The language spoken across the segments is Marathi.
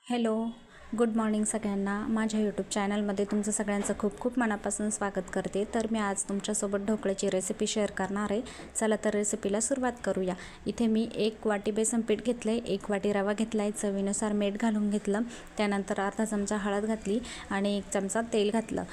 हॅलो, गुड मॉर्निंग सगळ्यांना. माझ्या यूट्यूब चॅनलमध्ये तुमचं सगळ्यांचं खूप खूप मनापासून स्वागत करते. तर मी आज तुमच्यासोबत ढोकळ्याची रेसिपी शेअर करणार आहे. चला तर रेसिपीला सुरुवात करूया. इथे मी 1 वाटी बेसन पीठ घेतलं आहे, 1 वाटी रवा घेतला आहे, चवीनुसार मीठ घालून घेतलं, त्यानंतर अर्धा चमचा हळद घातली आणि 1 चमचा तेल घातलं.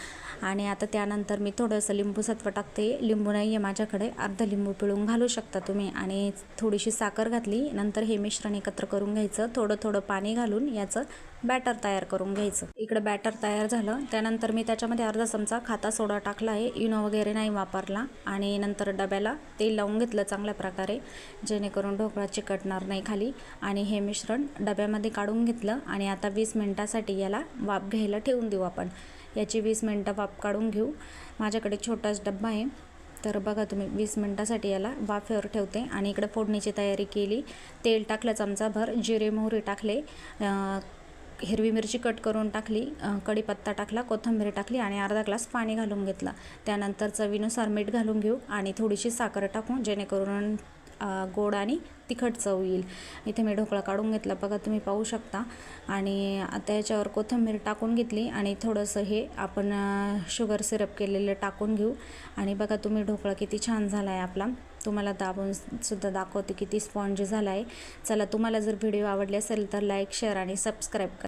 आणि आता त्यानंतर मी थोडंसं लिंबू सत्व टाकते. लिंबू नाही आहे माझ्याकडे, अर्धा लिंबू पिळून घालू शकता तुम्ही. आणि थोडीशी साखर घातली. नंतर हे मिश्रण एकत्र करून घ्यायचं. थोडं थोडं पाणी घालून याचं बॅटर तयार करून घ्यायचं. इकडे बॅटर तयार झालं. त्यानंतर मी त्याच्यामध्ये अर्धा चमचा खाता सोडा टाकला आहे, इनो वगैरे नाही वापरला. आणि नंतर डब्याला तेल लावून घेतलं चांगल्या प्रकारे, जेणेकरून ढोकळा चिकटणार नाही खाली. आणि हे मिश्रण डब्यामध्ये काढून घेतलं. आणि आता 20 मिनिटासाठी याला वाफ घ्यायला ठेवून देऊ आपण. याची 20 मिनिटं वाफ काढून घेऊ. माझ्याकडे छोटाच डब्बा आहे, तर बघा तुम्ही 20 मिनिटासाठी याला वाफेवर ठेवते. आणि इकडे फोडणीची तयारी केली. तेल टाकलं चमचाभर, जिरे मोहरी टाकले, हिरवी मिरची कट करून टाकली, कढीपत्ता टाकला, कोथिंबीर टाकली आणि अर्धा ग्लास पाणी घालून घेतला. त्यानंतर चवीनुसार मीठ घालून घेऊ आणि थोडीशी साखर टाकू, जेणेकरून गोड आणि तिखट चव येईल. इथे मी ढोकळा काढून घेतला, बघा तुम्ही पाहू शकता. आणि आता याच्यावर कोथिंबीर टाकून घेतली आणि थोडंसं हे आपण शुगर सिरप केलेलं टाकून घेऊ. आणि बघा तुम्ही ढोकळा किती छान झाला आहे आपला. तुम्हाला दाबून सुद्धा दाखवते किती स्पॉन्जी झाला आहे. चला, तुम्हाला जर व्हिडिओ आवडले असेल तर लाईक, शेअर आणि सबस्क्राईब करा.